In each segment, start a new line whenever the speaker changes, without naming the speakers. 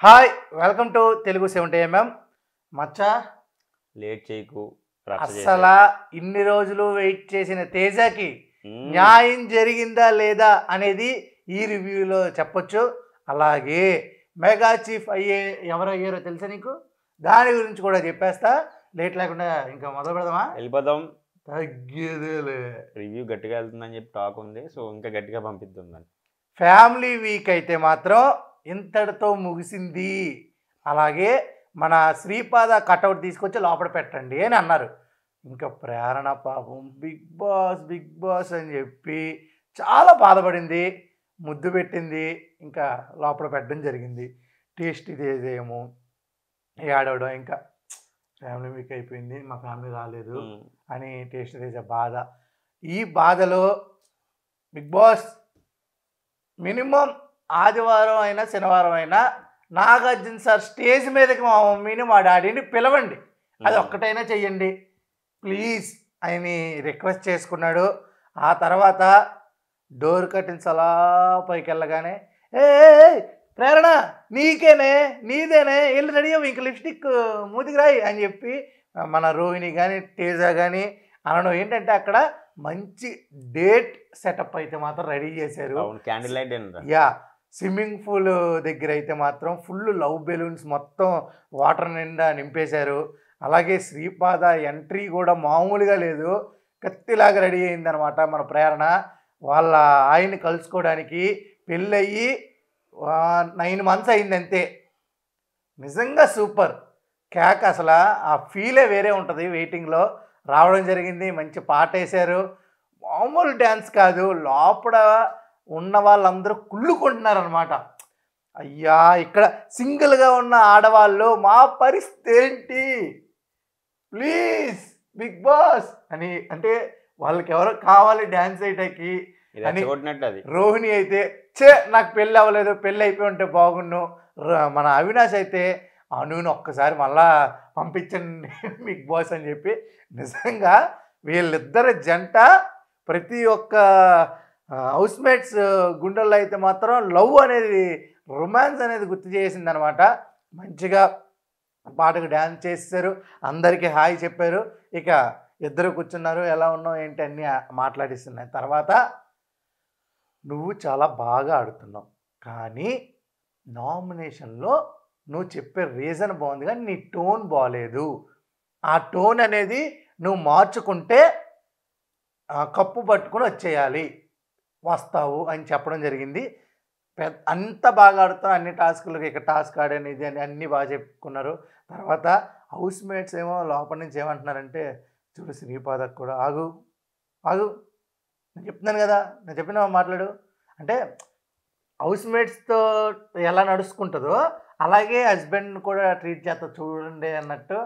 Hi welcome to Telugu 70mm Maccha
late చేయకు
అస్సలా ఇన్ని రోజులు వెయిట్ చేసిన తేజకి న్యాయం జరిగిందా లేదా అనేది ఈ రివ్యూలో చెప్పొచ్చు. అలాగే మెగా చీఫ్ ఎవరయ్యారో తెలుసా నీకు? దాని గురించి కూడా చెప్పేస్తా. లేట్ లేకుండా ఇంకా మొదలు పెడదామా?
వెళ్ళిపోదాం.
తగ్గేదేలే,
రివ్యూ గట్టిగా వెళ్తుందని చెప్పి టాక్ ఉంది. సో ఇంకా గట్టిగా పంపిద్దాం దాన్ని.
ఫ్యామిలీ వీక్ అయితే మాత్రం ఇంతటితో ముగిసింది. అలాగే మన శ్రీపాద కటౌట్ తీసుకొచ్చి లోపల పెట్టండి అని అన్నారు. ఇంకా ప్రేరణ పాపం బిగ్ బాస్ అని చెప్పి చాలా బాధపడింది, ముద్దు పెట్టింది, ఇంకా లోపల పెట్టడం జరిగింది. టేస్ట్ ఇదేమో ఏడవడం, ఇంకా ఫ్యామిలీ వీక్ అయిపోయింది, మా ఫ్యామిలీ రాలేదు అని టేస్ట్ తేజ బాధ. ఈ బాధలో బిగ్ బాస్ మినిమం ఆదివారం అయినా శనివారం అయినా నాగార్జున సార్ స్టేజ్ మీదకి మా మమ్మీని మా డాడీని పిలవండి, అది ఒక్కటైనా చెయ్యండి ప్లీజ్ అని రిక్వెస్ట్ చేసుకున్నాడు. ఆ తర్వాత డోర్ కర్టెన్స్ అలా పైకి వెళ్ళగానే ఏ ప్రేరణ నీకేనే నీదేనే వెళ్ళి రెడీ అవ్వు, ఇంక లిప్స్టిక్ మూతికి రాయి అని చెప్పి మన రోహిణి కానీ తేజ కానీ అనడం. ఏంటంటే అక్కడ మంచి డేట్ సెటప్ అయితే మాత్రం రెడీ చేశారు.
Candle light
yeah, swimming pool దగ్గర అయితే మాత్రం ఫుల్ లవ్ బెలూన్స్ మొత్తం వాటర్ నిండా నింపేశారు. అలాగే శ్రీపాద ఎంట్రీ కూడా మామూలుగా లేదు, కత్తిలాగా రెడీ అయిందనమాట. మన ప్రేరణ వాళ్ళ ఆయన్ని కలుసుకోవడానికి పెళ్ళయ్యి 9 months అయింది అంతే. నిజంగా సూపర్ క్యాక్, అసలు ఆ ఫీలే వేరే ఉంటుంది. వెయిటింగ్లో రావడం జరిగింది, మంచి పాట వేశారు, మామూలు డ్యాన్స్ కాదు. లోపల ఉన్న వాళ్ళందరూ కుళ్ళుకుంటున్నారనమాట. అయ్యా ఇక్కడ సింగిల్గా ఉన్న ఆడవాళ్ళు మా పరిస్థితి ఏంటి, ప్లీజ్ బిగ్ బాస్ అని. అంటే వాళ్ళకి ఎవరో కావాలి డ్యాన్స్ వేయటానికి అని. రోహిణి అయితే నాకు పెళ్ళి అవ్వలేదు, పెళ్ళి అయిపోయి ఉంటే బాగుండు. మన అవినాష్ అయితే అనుని ఒక్కసారి మళ్ళా పంపించండి బిగ్ బాస్ అని చెప్పి. నిజంగా వీళ్ళిద్దరి జంట ప్రతి ఒక్క హౌస్మేట్స్ గుండెల్లో అయితే మాత్రం లవ్ అనేది, రొమాన్స్ అనేది గుర్తు చేసింది అనమాట. మంచిగా పాటకు డ్యాన్స్ చేశారు, అందరికీ హాయ్ చెప్పారు. ఇక ఇద్దరు కూర్చున్నారు, ఎలా ఉన్నావు ఏంటి అన్నీ మాట్లాడిస్తున్నాయి. తర్వాత నువ్వు చాలా బాగా ఆడుతున్నావు, కానీ నామినేషన్లో నువ్వు చెప్పే రీజన్ బాగుంది కానీ నీ టోన్ బాగలేదు. ఆ టోన్ అనేది నువ్వు మార్చుకుంటే కప్పు పట్టుకుని వచ్చేయాలి, వస్తావు అని చెప్పడం జరిగింది. అంత బాగా ఆడుతావు, అన్ని టాస్కులకి ఇక టాస్క్ ఆడనేది అని అన్నీ బాగా చెప్పుకున్నారు. తర్వాత హౌస్ మేట్స్ ఏమో లోపల నుంచి ఏమంటున్నారంటే, చూడు శ్రీపాదకు కూడా ఆగు ఆగు నేను చెప్తున్నాను కదా, నేను చెప్పిన మాట్లాడు అంటే హౌస్ మేట్స్తో ఎలా నడుచుకుంటుందో అలాగే హస్బెండ్ కూడా ట్రీట్ చేస్తా చూడండి అన్నట్టు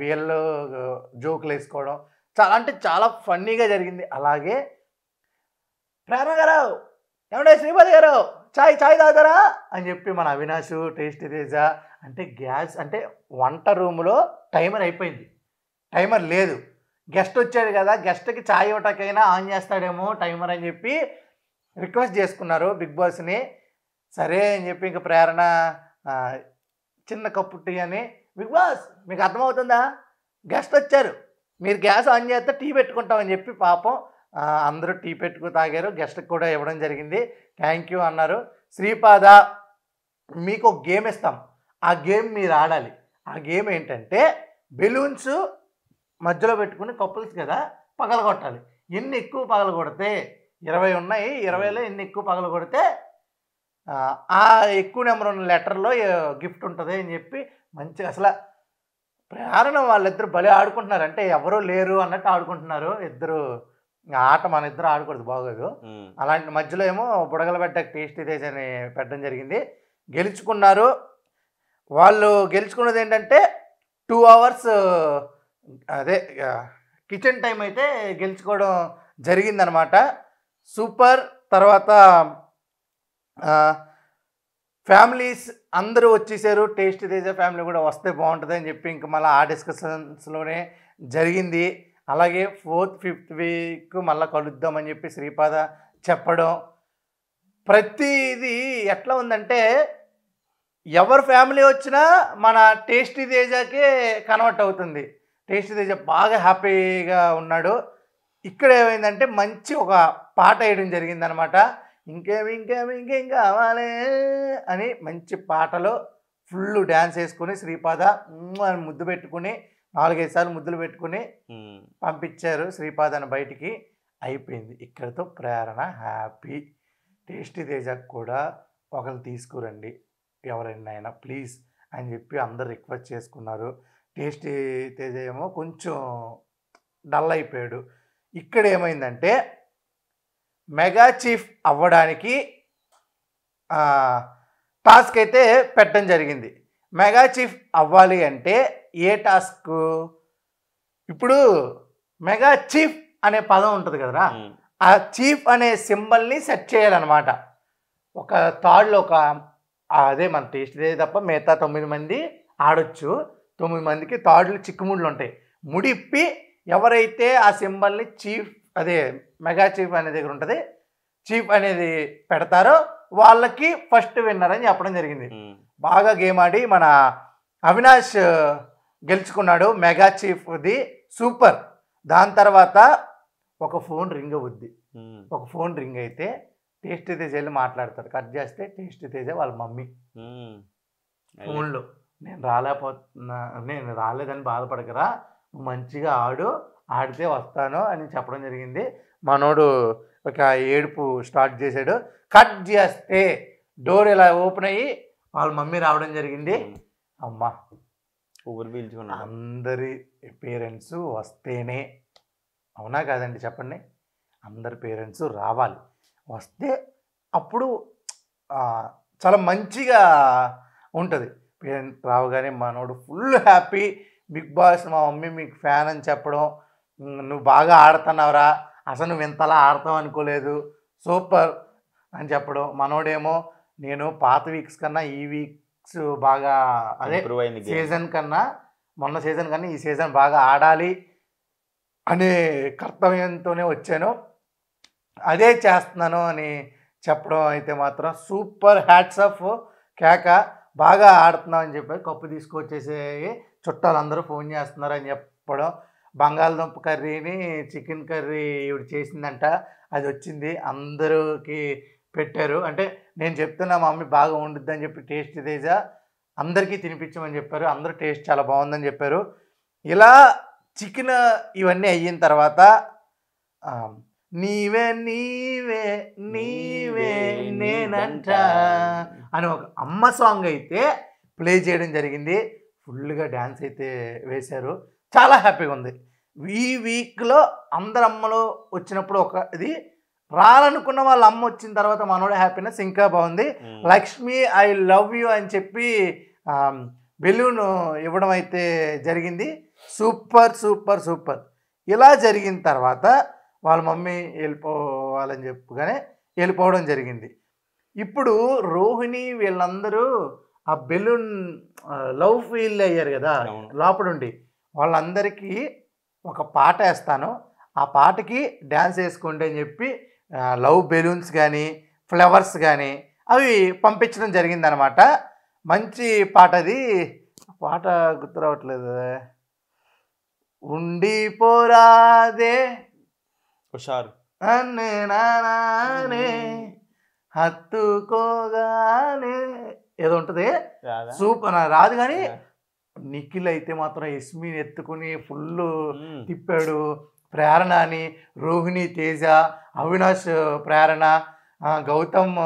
వీళ్ళు జోకులు వేసుకోవడం చాలా అంటే చాలా ఫన్నీగా జరిగింది. అలాగే ప్రేరణ గారు ఏమంటే శ్రీపతి గారు చాయ్ తాగుతారా అని చెప్పి మన అవినాష్ టేస్ట్ తేజ అంటే గ్యాస్ అంటే వంట రూమ్లో టైమర్ అయిపోయింది, టైమర్ లేదు, గెస్ట్ వచ్చాడు కదా, గెస్ట్కి ఛాయ్ ఇవ్వటాకైనా ఆన్ చేస్తాడేమో టైమర్ అని చెప్పి రిక్వెస్ట్ చేసుకున్నారు బిగ్ బాస్ని. సరే అని చెప్పి ఇంకా ప్రేరణ చిన్న కప్పు టీ అని, బిగ్ బాస్ మీకు అర్థమవుతుందా, గెస్ట్ వచ్చారు, మీరు గ్యాస్ ఆన్ చేస్తే టీ పెట్టుకుంటామని చెప్పి పాపం అందరూ టీ పెట్టుకు తాగారు. గెస్ట్కి కూడా ఇవ్వడం జరిగింది, థ్యాంక్ యూ అన్నారు. శ్రీపాద మీకు ఒక గేమ్ ఇస్తాం, ఆ గేమ్ మీరు ఆడాలి. ఆ గేమ్ ఏంటంటే బెలూన్స్ మధ్యలో పెట్టుకుని కప్పుల్స్ కదా పగలగొట్టాలి. ఎన్ని ఎక్కువ పగలగొడితే 20 ఉన్నాయి, 20లో ఎన్ని ఎక్కువ పగలగొడితే ఆ ఎక్కువ నెంబర్ ఉన్న లెటర్లో గిఫ్ట్ ఉంటుంది అని చెప్పి మంచిగా అసలు ప్రేరణ వాళ్ళిద్దరు భలే ఆడుకుంటున్నారు. అంటే ఎవరో లేరు అన్నట్టు ఆడుకుంటున్నారు ఇద్దరు. ఆట మన ఇద్దరు ఆడకూడదు, బాగోదు. అలాంటి మధ్యలో ఏమో బుడగల పెట్టక టేస్ట్ తేజ్ అని పెట్టడం జరిగింది. గెలుచుకున్నారు. వాళ్ళు గెలుచుకున్నది ఏంటంటే 2 hours అదే కిచెన్ టైం అయితే గెలుచుకోవడం జరిగిందనమాట. సూపర్. తర్వాత ఫ్యామిలీస్ అందరూ వచ్చేసారు, టేస్ట్ తేజ ఫ్యామిలీ కూడా వస్తే బాగుంటుంది అని చెప్పి ఇంక మళ్ళీ ఆ డిస్కషన్స్లోనే జరిగింది. అలాగే 4th 5th వీక్ మళ్ళీ కలుద్దామని చెప్పి శ్రీపాద చెప్పడం. ప్రతిదీ ఎట్లా ఉందంటే ఎవరు ఫ్యామిలీ వచ్చినా మన టేస్టీ తేజకే కన్వర్ట్ అవుతుంది. టేస్టీ తేజ బాగా హ్యాపీగా ఉన్నాడు. ఇక్కడ ఏమైందంటే మంచి ఒక పాట వేయడం జరిగిందనమాట. ఇంకేమి ఇంకేమి ఇంకేం కావాలి అని మంచి పాటలో ఫుల్ డ్యాన్స్ వేసుకుని శ్రీపాద అని ముద్దు పెట్టుకుని 4-5 సార్లు ముద్దులు పెట్టుకుని పంపించారు శ్రీపాదను బయటికి. అయిపోయింది. ఇక్కడితో ప్రేరణ హ్యాపీ. టేస్టీ తేజకు కూడా ఒకరు తీసుకురండి ఎవరైనా ప్లీజ్ అని చెప్పి అందరు రిక్వెస్ట్ చేసుకున్నారు. టేస్టీ తేజ ఏమో కొంచెం డల్ అయిపోయాడు. ఇక్కడ ఏమైందంటే మెగా చీఫ్ అవ్వడానికి టాస్క్ అయితే పెట్టడం జరిగింది. మెగా చీఫ్ అవ్వాలి అంటే ఏ టాస్క్? ఇప్పుడు మెగా చీఫ్ అనే పదం ఉంటుంది కదరా, ఆ చీఫ్ అనే సింబల్ని సెట్ చేయాలన్నమాట. ఒక తాడులో ఒక అదే మన టేస్ట్ తేజ తప్ప మిగతా 9 మంది ఆడొచ్చు. 9 మందికి తాడులు చిక్కుముళ్ళు ఉంటాయి. ముడిప్పి ఎవరైతే ఆ సింబల్ని చీఫ్ అదే మెగా చీఫ్ అనే దగ్గర ఉంటుంది చీఫ్ అనేది పెడతారో వాళ్ళకి ఫస్ట్ విన్నర్ అని చెప్పడం జరిగింది. బాగా గేమ్ ఆడి మన అవినాష్ గెలుచుకున్నాడు మెగా చీఫ్ది. సూపర్. దాని తర్వాత ఒక ఫోన్ రింగ్ అవుద్ది. ఒక ఫోన్ రింగ్ అయితే టేస్టీ తేజ వెళ్ళి మాట్లాడతారు. కట్ చేస్తే టేస్టీ తేజ వాళ్ళ మమ్మీ ఫోన్లో నేను రాలేదని బాధపడకరా, మంచిగా ఆడితే వస్తాను అని చెప్పడం జరిగింది. మనోడు ఒక ఏడుపు స్టార్ట్ చేశాడు. కట్ చేస్తే డోర్ ఇలా ఓపెన్ అయ్యి వాళ్ళ మమ్మీ రావడం జరిగింది. అమ్మా
ఊపిరి పీల్చుకున్నా.
అందరి పేరెంట్స్ వస్తేనే, అవునా కాదండి చెప్పండి? అందరి పేరెంట్స్ రావాలి. వస్తే అప్పుడు చాలా మంచిగా ఉంటుంది. పేరెంట్ రావగానే మనోడు ఫుల్ హ్యాపీ. బిగ్ బాస్ మా మమ్మీ మీకు ఫ్యాన్ అని చెప్పడం, నువ్వు బాగా ఆడుతున్నావురా, అసలు నువ్వు ఇంతలా ఆడతావు అనుకోలేదు, సూపర్ అని చెప్పడం. మనోడేమో నేను పాత వీక్స్ కన్నా ఈ వీక్స్ బాగా అదే సీజన్ కన్నా మొన్న సీజన్ కన్నా ఈ సీజన్ బాగా ఆడాలి అనే కర్తవ్యంతోనే వచ్చాను, అదే చేస్తున్నాను అని చెప్పడం అయితే మాత్రం సూపర్. హ్యాట్స్ ఆఫ్ కేక. బాగా ఆడుతున్నావు అని చెప్పి కప్పు తీసుకొచ్చేసే చుట్టాలు అందరూ ఫోన్ చేస్తున్నారు అని చెప్పడం. బంగాళదుంప కర్రీని చికెన్ కర్రీ ఇవి చేసిందంట, అది వచ్చింది అందరికి పెట్టారు. అంటే నేను చెప్తున్నా మా మమ్మీ బాగా వండుద్ది అని చెప్పి టేస్ట్ తేజ అందరికీ తినిపించమని చెప్పారు. అందరూ టేస్ట్ చాలా బాగుందని చెప్పారు. ఇలా చికెన్ ఇవన్నీ అయిన తర్వాత నీవే నీవే నీవే నేనంట అని ఒక అమ్మ సాంగ్ అయితే ప్లే చేయడం జరిగింది. ఫుల్గా డ్యాన్స్ అయితే వేశారు. చాలా హ్యాపీగా ఉంది. ఈ వీక్లో అందరు అమ్మలు వచ్చినప్పుడు ఒక ఇది రాలనుకున్న వాళ్ళ అమ్మ వచ్చిన తర్వాత మనోడ హ్యాపీనెస్ ఇంకా బాగుంది. లక్ష్మి ఐ లవ్ యూ అని చెప్పి బెలూన్ ఇవ్వడం అయితే జరిగింది. Super super super. ఇలా జరిగిన తర్వాత వాళ్ళ మమ్మీ వెళ్ళిపోవాలని చెప్పగానే వెళ్ళిపోవడం జరిగింది. ఇప్పుడు రోహిణి వీళ్ళందరూ ఆ బెలూన్ లవ్ ఫీల్ అయ్యారు కదా లోపలుండి, వాళ్ళందరికీ ఒక పాట వేస్తాను, ఆ పాటకి డ్యాన్స్ వేసుకోండి అని చెప్పి లవ్ బెలూన్స్ కానీ ఫ్లవర్స్ కానీ అవి పంపించడం జరిగిందనమాట. మంచి పాట అది. పాట గుర్తు రావట్లేదు. ఉండిపోరాదే
హుషారు
అన్నే నానే హత్తుకోగానే ఏదో ఉంటుంది. సూపర్. రాదు కానీ నిఖిల్ అయితే మాత్రం యస్మిన్ ఎత్తుకుని ఫుల్ తిప్పాడు. ప్రేరణ అని, రోహిణి తేజ, అవినాష్ ప్రేరణ, గౌతమ్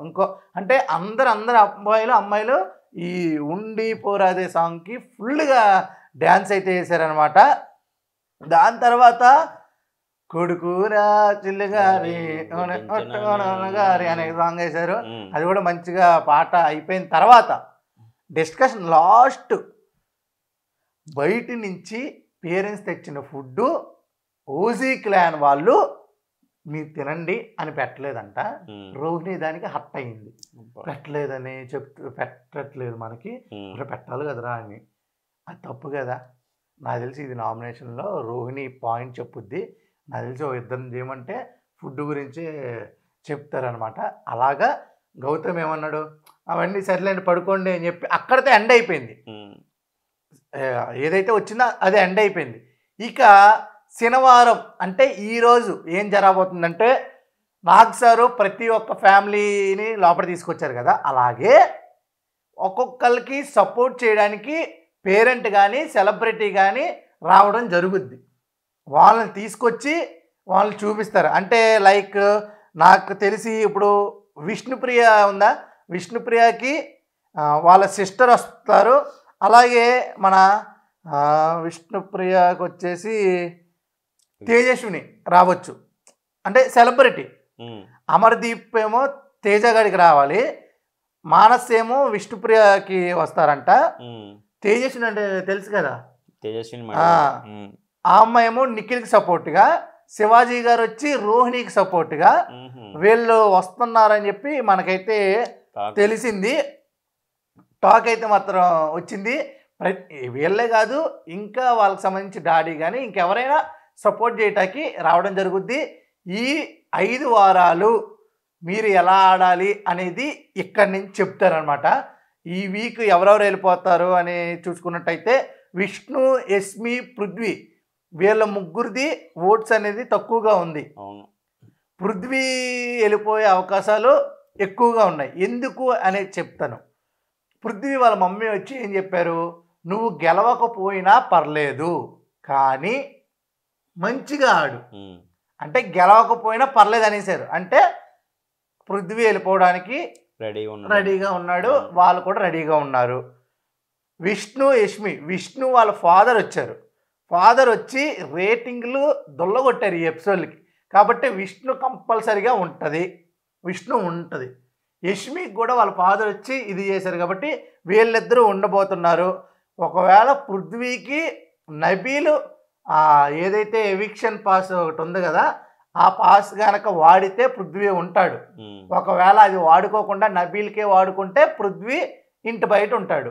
ఇంకో అంటే అందరు అమ్మాయిలు ఈ ఉండిపోరాదే సాంగ్కి ఫుల్గా డ్యాన్స్ అయితే వేశారనమాట. దాని తర్వాత కొడుకురా చిల్లుగారి గారి అనే సాంగ్ వేశారు. అది కూడా మంచిగా పాట అయిపోయిన తర్వాత డిస్కషన్ లాస్ట్ బయటి నుంచి పేరెంట్స్ తెచ్చిన ఫుడ్డు ఓజీ క్లాన్ వాళ్ళు మీరు తినండి అని పెట్టలేదంట. రోహిణి దానికి హట్ అయింది. పెట్టలేదని పెట్టట్లేదు మనకి, పెట్టాలి కదరా అని. అది తప్పు కదా. నాకు తెలిసి ఇది నామినేషన్లో రోహిణి పాయింట్ చెప్పుద్ది. నాకు తెలిసి ఇద్దరిని చేయమంటే ఫుడ్ గురించి చెప్తారనమాట. అలాగా గౌతమ్ ఏమన్నాడు, అవన్నీ సర్లేండి పడుకోండి అని చెప్పి అక్కడితో ఎండ్ అయిపోయింది. ఏదైతే వచ్చిందో అది ఎండ్ అయిపోయింది. ఇక శనివారం అంటే ఈరోజు ఏం జరగబోతుందంటే నాగ్ సారు ప్రతి ఒక్క ఫ్యామిలీని లోపల తీసుకొచ్చారు కదా, అలాగే ఒక్కొక్కరికి సపోర్ట్ చేయడానికి పేరెంట్ కానీ సెలబ్రిటీ కానీ రావడం జరుగుద్ది. వాళ్ళని తీసుకొచ్చి వాళ్ళు చూపిస్తారు. అంటే లైక్ నాకు తెలిసి ఇప్పుడు విష్ణుప్రియ ఉందా, విష్ణుప్రియకి వాళ్ళ సిస్టర్ వస్తారు. అలాగే మన విష్ణుప్రియకి వచ్చేసి తేజస్విని రావచ్చు, అంటే సెలబ్రిటీ. అమర్దీప్ ఏమో తేజ గారికి రావాలి, మానస్ ఏమో విష్ణుప్రియకి వస్తారంట. తేజస్విని అంటే తెలుసు కదా,
తేజస్విని
ఆ అమ్మాయి ఏమో నిఖిల్కి సపోర్ట్గా, శివాజీ గారు వచ్చి రోహిణికి సపోర్ట్గా వీళ్ళు వస్తున్నారని చెప్పి మనకైతే తెలిసింది. టాక్ అయితే మాత్రం వచ్చింది. వీళ్ళే కాదు, ఇంకా వాళ్ళకి సంబంధించి డాడీ కానీ ఇంకెవరైనా సపోర్ట్ చేయటానికి రావడం జరుగుద్ది. ఈ 5 వారాలు మీరు ఎలా ఆడాలి అనేది ఇక్కడి నుంచి చెప్తారనమాట. ఈ వీక్ ఎవరెవరు వెళ్ళిపోతారు అని చూసుకున్నట్టయితే విష్ణు, యస్మి, పృథ్వీ వీళ్ళ ముగ్గురిది ఓట్స్ అనేది తక్కువగా ఉంది. పృథ్వీ వెళ్ళిపోయే అవకాశాలు ఎక్కువగా ఉన్నాయి. ఎందుకు అనేది చెప్తాను. పృథ్వీ వాళ్ళ మమ్మీ వచ్చి ఏం చెప్పారు, నువ్వు గెలవకపోయినా పర్లేదు కానీ మంచిగా ఆడు, అంటే గెలవకపోయినా పర్లేదు అనేసారు. అంటే పృథ్వీ వెళ్ళిపోవడానికి రెడీగా ఉన్నాడు, వాళ్ళు కూడా రెడీగా ఉన్నారు. విష్ణు, యష్మి, విష్ణు వాళ్ళ ఫాదర్ వచ్చారు. ఫాదర్ వచ్చి రేటింగ్లు దొల్లగొట్టారు ఈ ఎపిసోడ్లకి. కాబట్టి విష్ణు కంపల్సరీగా ఉంటుంది, విష్ణు ఉంటుంది. యష్మికి కూడా వాళ్ళ ఫాదర్ వచ్చి ఇది చేశారు కాబట్టి వీళ్ళిద్దరూ ఉండబోతున్నారు. ఒకవేళ పృథ్వీకి నబీలు ఏదైతే ఎవిక్షన్ పాస్ ఒకటి ఉంది కదా, ఆ పాస్ కనుక వాడితే పృథ్వీ ఉంటాడు. ఒకవేళ అది వాడుకోకుండా నబీల్కే వాడుకుంటే పృథ్వీ ఇంటి బయట ఉంటాడు.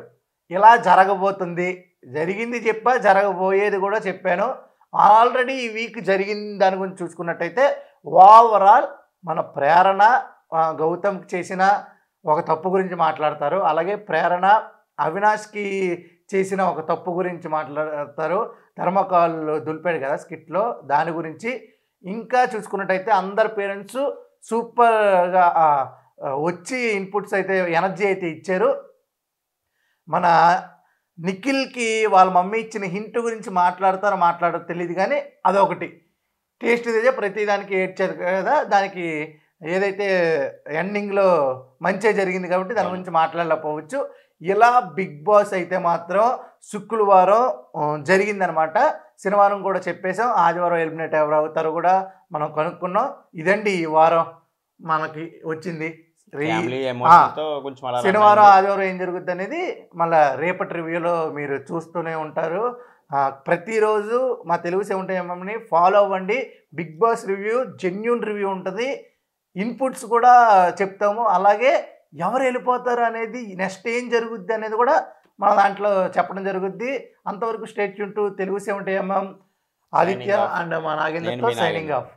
ఇలా జరగబోతుంది. జరిగింది చెప్పా, జరగబోయేది కూడా చెప్పాను. ఆల్రెడీ ఈ వీక్ జరిగిన దాని గురించి చూసుకున్నట్టయితే ఓవరాల్ మన ప్రేరణ గౌతమ్కి చేసిన ఒక తప్పు గురించి మాట్లాడతారు. అలాగే ప్రేరణ అవినాష్కి చేసిన ఒక తప్పు గురించి మాట్లాడతారు. ధర్మకాల్ దులిపాడు కదా స్కిట్లో, దాని గురించి. ఇంకా చూసుకున్నట్టయితే అందరు పేరెంట్స్ సూపర్గా వచ్చి ఇన్పుట్స్ అయితే ఎనర్జీ అయితే ఇచ్చారు. మన నిఖిల్కి వాళ్ళ మమ్మీ ఇచ్చిన హింట్ గురించి మాట్లాడతారో తెలియదు కానీ అదొకటి టేస్ట్ ఇదే. ప్రతిదానికి ఏడ్చారు కదా, దానికి ఏదైతే ఎండింగ్లో మంచిగా జరిగింది కాబట్టి దాని గురించి మాట్లాడలేకపోవచ్చు. ఇలా బిగ్ బాస్ అయితే మాత్రం శుక్రవారం జరిగిందనమాట. శనివారం కూడా చెప్పేసాం, ఆదివారం ఎలిమినేట్ ఎవరు అవుతారో కూడా మనం కనుక్కున్నాం. ఇదండి ఈ వారం మనకి వచ్చింది. శనివారం ఆదివారం ఏం జరుగుద్ది అనేది మళ్ళీ రేపటి రివ్యూలో మీరు చూస్తూనే ఉంటారు. ప్రతిరోజు మా తెలుగు 70mm ఫాలో అవ్వండి. Bigg Boss review genuine review ఉంటుంది, ఇన్పుట్స్ కూడా చెప్తాము. అలాగే ఎవరు వెళ్ళిపోతారు అనేది, నెక్స్ట్ ఏం జరుగుద్ది అనేది కూడా మన దాంట్లో చెప్పడం జరుగుద్ది. అంతవరకు stay tune to Telugu 70mm. Aditya and మా నాగేంద్రతో సైనింగ్ ఆఫ్.